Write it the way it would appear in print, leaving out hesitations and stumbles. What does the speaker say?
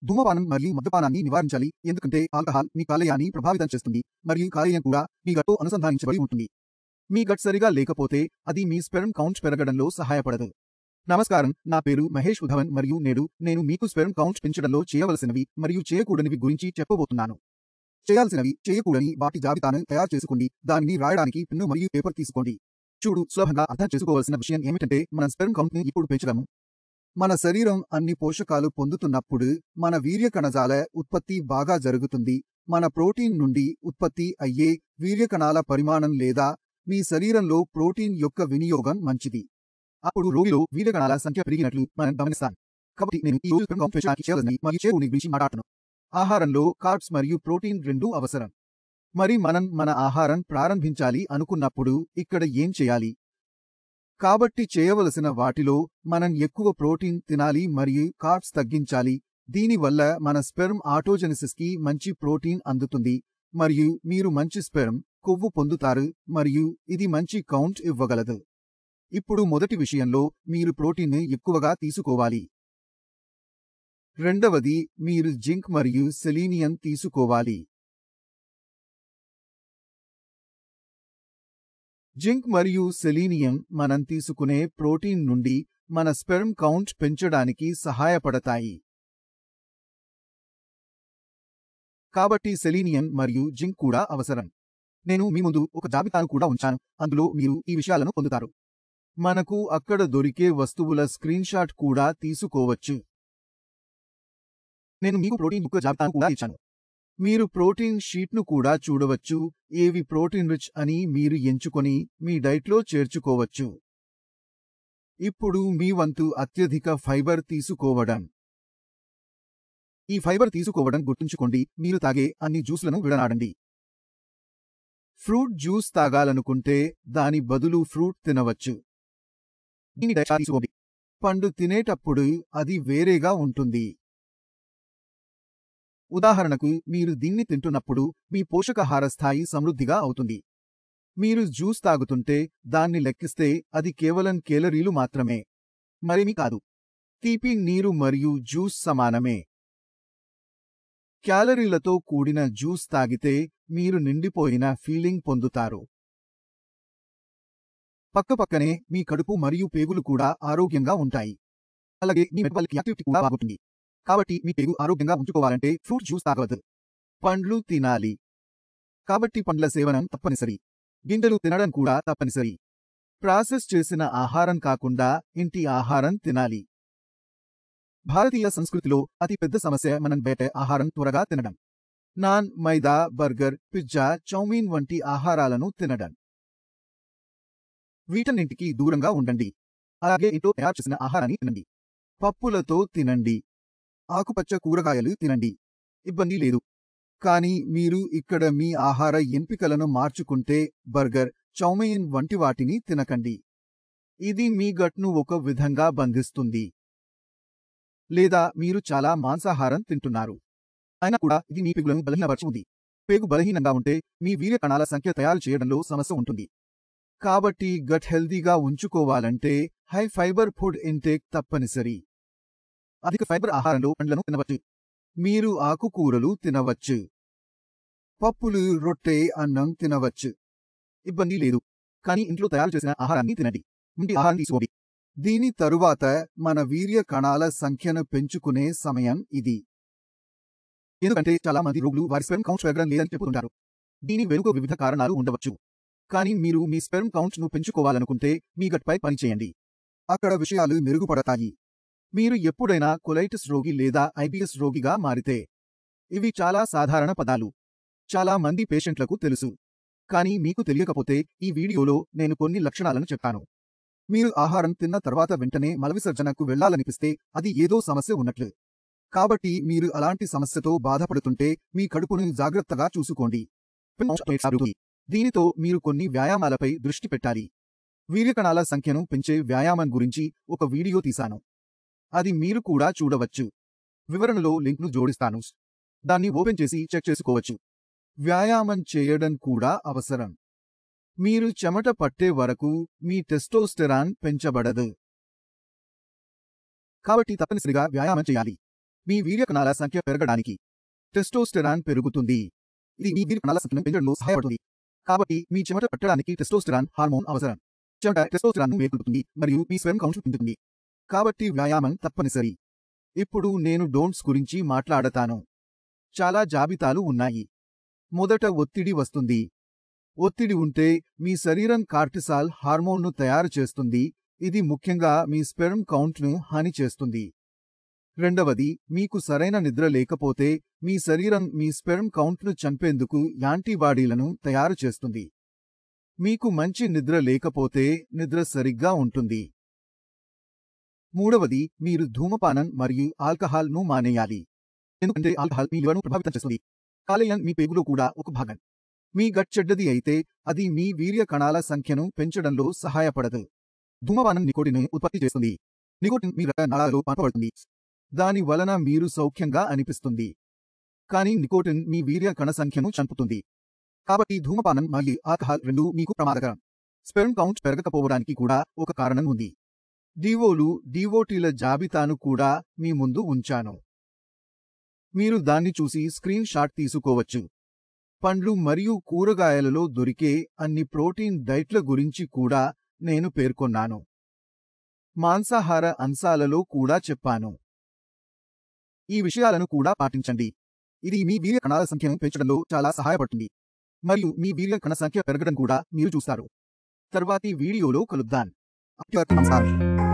ధూమపానం మరియు మద్యపానాన్ని నివారించాలి, ఎందుకంటే ఆల్కహాల్ మీ కాలేయాన్ని ప్రభావితం చేస్తుంది మరియు కాలేయం కూడా మీ గట్తో అనుసంధానించబడి ఉంటుంది. మీ గట్ సరిగా లేకపోతే అది మీ స్పెర్మ్ కౌంట్ పెరగడంలో సహాయపడదు. నమస్కారం, నా పేరు మహేష్ ఉధవన్ మరియు నేడు నేను మీకు స్పెర్మ్ కౌంట్ పెంచడంలో చేయవలసినవి మరియు చేయకూడనివి గురించి చెప్పబోతున్నాను. చేయాల్సినవి, చేయకూడని వాటి జాబితాను తయారు చేసుకోండి. దానిని రాయడానికి పెన్ను మరియు పేపర్ తీసుకోండి. చూడు, సులభంగా అర్థం చేసుకోవాల్సిన విషయం ఏమిటంటే మన స్పెర్మ్ కౌంట్ని ఇప్పుడు పెంచడము. మన శరీరం అన్ని పోషకాలు పొందుతున్నప్పుడు మన వీర్య కణజాల ఉత్పత్తి బాగా జరుగుతుంది. మన ప్రోటీన్ నుండి ఉత్పత్తి అయ్యే వీర్యకణాల పరిమాణం లేదా మీ శరీరంలో ప్రోటీన్ యొక్క వినియోగం మంచిది. అప్పుడు రోగిలో వీర్యకణాల సంఖ్య పెరిగినట్లు మనం గమనిస్తాం. కాబట్టి నేను ఈ రోజు స్పెర్మ్ కౌంట్ పెంచడానికి చేయవలసినవి మరియు చేయకూడని గురించి మాట్లాడతాను. ఆహారంలో కార్బ్స్ మరియు ప్రోటీన్ రెండూ అవసరం. మరి మనం మన ఆహారం ప్రారంభించాలి అనుకున్నప్పుడు ఇక్కడ ఏం చేయాలి? కాబట్టి చేయవలసిన వాటిలో మనం ఎక్కువ ప్రోటీన్ తినాలి మరియు కార్బ్స్ తగ్గించాలి. దీనివల్ల మన స్పెర్మ్ ఆటోజెనిసిస్కి మంచి ప్రోటీన్ అందుతుంది మరియు మీరు మంచి స్పెర్మ్ కొవ్వు పొందుతారు మరియు ఇది మంచి కౌంట్ ఇవ్వగలదు. ఇప్పుడు మొదటి విషయంలో మీరు ప్రోటీన్ని ఎక్కువగా తీసుకోవాలి. రెండవది, మీరు జింక్ మరియు సెలీనియం తీసుకోవాలి. జింక్ మరియు సెలీనియం మనం తీసుకునే ప్రోటీన్ నుండి మన స్పెర్మ్ కౌంట్ పెంచడానికి సహాయపడతాయి. కాబట్టి సెలీనియం మరియు జింక్ కూడా అవసరం. నేను మీ ముందు ఒక జాబితాను కూడా ఉంచాను, అందులో మీరు ఈ విషయాలను పొందుతారు. మనకు అక్కడ దొరికే వస్తువుల స్క్రీన్షాట్ కూడా తీసుకోవచ్చు. నేను మీకు ప్రోటీన్ యొక్క జాబితాను కూడా ఇచ్చాను. మీరు ప్రోటీన్ షీట్ను కూడా చూడవచ్చు, ఏవి ప్రోటీన్ రిచ్ అని మీరు ఎంచుకొని మీ డైట్లో చేర్చుకోవచ్చు. ఇప్పుడు మీ వంతు అత్యధిక ఫైబర్ తీసుకోవడం. ఈ ఫైబర్ తీసుకోవడం గుర్తుంచుకోండి, మీరు తాగే అన్ని జ్యూస్లను విడనాడండి. ఫ్రూట్ జ్యూస్ తాగాలనుకుంటే దాని బదులు ఫ్రూట్ తినవచ్చు. దీని డైట్ తీసుకోండి. పండు తినేటప్పుడు అది వేరేగా ఉంటుంది. ఉదాహరణకు, మీరు దీన్ని తింటున్నప్పుడు మీ పోషకాహార స్థాయి సమృద్ధిగా అవుతుంది. మీరు జ్యూస్ తాగుతుంటే దాన్ని లెక్కిస్తే అది కేవలం కేలరీలు మాత్రమే, మరేమీ కాదు. తీపి నీరు మరియు జ్యూస్ సమానమే. క్యాలరీలతో కూడిన జ్యూస్ తాగితే మీరు నిండిపోయిన ఫీలింగ్ పొందుతారు. పక్కపక్కనే మీ కడుపు మరియు పేగులు కూడా ఆరోగ్యంగా ఉంటాయి. అలాగే మీ మెటబాలిక్ యాక్టివిటీ కూడా బాగుంటుంది. కాబట్టి మీ పేగు ఆరోగ్యంగా ఉంచుకోవాలంటే ఫ్రూట్ జ్యూస్ తాగవద్దు. పండ్లు తినాలి. కాబట్టి పండ్ల సేవనం తప్పనిసరి. గింజలు తినడం కూడా తప్పనిసరి. ప్రాసెస్ చేసిన ఆహారం కాకుండా ఇంటి ఆహారం తినాలి. భారతీయ సంస్కృతిలో అతి పెద్ద సమస్య మనం బయట ఆహారం త్వరగా తినడం. నాన్, మైదా, బర్గర్, పిజ్జా, చౌమీన్ వంటి ఆహారాలను తినడం. వీటన్నింటికి దూరంగా ఉండండి. అలాగే ఇంట్లో తయారు చేసిన ఆహారాన్ని తినండి. పప్పులతో తినండి. ఆకుపచ్చ కూరగాయలు తినండి. ఇబ్బంది లేదు. కానీ మీరు ఇక్కడ మీ ఆహార ఎంపికలను మార్చుకుంటే బర్గర్, చౌమీన్ వంటి వాటిని తినకండి. ఇది మీ గట్ను ఒక విధంగా బంధిస్తుంది. లేదా మీరు చాలా మాంసాహారం తింటున్నారు, అయినా కూడా ఇది మీ పేగులను బలహీనపరచుకుంది. పేగు బలహీనంగా ఉంటే మీ వీర్య కణాల సంఖ్య తయారు చేయడంలో సమస్య ఉంటుంది. కాబట్టి గట్ హెల్దీగా ఉంచుకోవాలంటే హై ఫైబర్ ఫుడ్ ఇంటేక్ తప్పనిసరి. అధిక ఫైబర్ ఆహారంలో పండ్లను తినవచ్చు. మీరు ఆకుకూరలు తినవచ్చు. పప్పులు, రొట్టె, అన్నం తినవచ్చు. ఇబ్బంది లేదు. కానీ ఇంట్లో తయారు చేసిన ఆహారాన్ని తినండి. మంచి ఆహారం తీసుకోండి. దీని తరువాత మన వీర్య కణాల సంఖ్యను పెంచుకునే సమయం ఇది. ఎందుకంటే చాలా మంది రోగులు వారి స్పెర్మ్ కౌంట్ పెరగడం లేదని చెబుతుంటారు. దీని వెనుక వివిధ కారణాలు ఉండవచ్చు. కానీ మీరు మీ స్పెర్మ్ కౌంట్ను పెంచుకోవాలనుకుంటే మీ గట్పై పనిచేయండి. అక్కడ విషయాలు మెరుగుపడతాయి. మీరు ఎప్పుడైనా కొలైటిస్ రోగి లేదా ఐబిఎస్ రోగిగా మారితే, ఇవి చాలా సాధారణ పదాలు. చాలా మంది పేషెంట్లకు తెలుసు. కానీ మీకు తెలియకపోతే ఈ వీడియోలో నేను కొన్ని లక్షణాలను చెప్తాను. మీరు ఆహారం తిన్న తర్వాత వెంటనే మలవిసర్జనకు వెళ్లాలనిపిస్తే అది ఏదో సమస్య ఉన్నట్లు. కాబట్టి మీరు అలాంటి సమస్యతో బాధపడుతుంటే మీ కడుపును జాగ్రత్తగా చూసుకోండి. దీనితో మీరు కొన్ని వ్యాయామాలపై దృష్టి పెట్టాలి. వీర్యకణాల సంఖ్యను పెంచే వ్యాయామం గురించి ఒక వీడియో తీశాను. అది మీరు కూడా చూడవచ్చు. వివరణలో లింక్ను జోడిస్తాను. దాన్ని ఓపెన్ చేసి చెక్ చేసుకోవచ్చు. వ్యాయామం చేయడం కూడా అవసరం. మీరు చెమట పట్టే వరకు మీ టెస్టోస్టెరాన్ పెంచబడదు. కాబట్టి తప్పనిసరిగా వ్యాయామం చేయాలి. మీ వీర్య కణాల సంఖ్య పెరగడానికి టెస్టోస్టెరాన్ పెరుగుతుంది. ఇది మీ వీర్య కణాల సంఖ్యను పెంచడంలో సహాయపడుతుంది. కాబట్టి మీ చెమట పట్టడానికి టెస్టోస్టెరాన్ హార్మోన్ అవసరం. చెమట టెస్టోస్టెరాన్ను మేల్కొల్పుతుంది మరియు మీ స్పెర్మ్ కౌంట్ను పెంచుతుంది. కాబట్టి వ్యాయామం తప్పనిసరి. ఇప్పుడు నేను డోంట్స్ గురించి మాట్లాడతాను. చాలా జాబితాలు ఉన్నాయి. మొదట ఒత్తిడి వస్తుంది. ఒత్తిడి ఉంటే మీ శరీరం కార్టిసాల్ హార్మోన్ను తయారు చేస్తుంది. ఇది ముఖ్యంగా మీ స్పెర్మ్ కౌంట్ను హాని చేస్తుంది. రెండవది, మీకు సరైన నిద్ర లేకపోతే మీ శరీరం మీ స్పెర్మ్ కౌంట్ను చంపేందుకు యాంటీబాడీలను తయారు చేస్తుంది. మీకు మంచి నిద్ర లేకపోతే నిద్ర సరిగ్గా ఉంటుంది. మూడవది, మీరు ధూమపానం మరియు ఆల్కహాల్ను మానేయాలి. ఎందుకంటే ఆల్కహాల్ మీ లివర్ను ప్రభావితం చేస్తుంది. కాలేయం మీ పేగులో కూడా ఒక భాగం. మీ గట్ చెడ్డది అయితే అది మీ వీర్య కణాల సంఖ్యను పెంచడంలో సహాయపడదు. ధూమపానం నికోటిన్ను ఉత్పత్తి చేస్తుంది. నికోటిన్ మీ రక్త నాళాలలో పంపబడుతుంది. దాని వలన మీరు సౌఖ్యంగా అనిపిస్తుంది. కానీ నికోటిన్ మీ వీర్య కణ సంఖ్యను చంపుతుంది. కాబట్టి ధూమపానం మరియు ఆల్కహాల్ రెండూ మీకు ప్రమాదకరం. స్పెర్మ్ కౌంట్ పెరగకపోవడానికి కూడా ఒక కారణం ఉంది. డివోటీల జాబితాను కూడా మీ ముందు ఉంచాను. మీరు దాన్ని చూసి స్క్రీన్ షాట్ తీసుకోవచ్చు. పండ్లు మరియు కూరగాయలలో దొరికే అన్ని ప్రోటీన్ డైట్ల గురించి కూడా నేను పేర్కొన్నాను. మాంసాహార అంశాలలో కూడా చెప్పాను. ఈ విషయాలను కూడా పాటించండి. ఇది మీ వీర్య కణాల సంఖ్యను పెంచడంలో చాలా సహాయపడుతుంది. మరియు మీ వీర్య కణ సంఖ్య పెరగడం కూడా మీరు చూస్తారు. తర్వాతి వీడియోలో కలుద్దాం. నమస్కారం.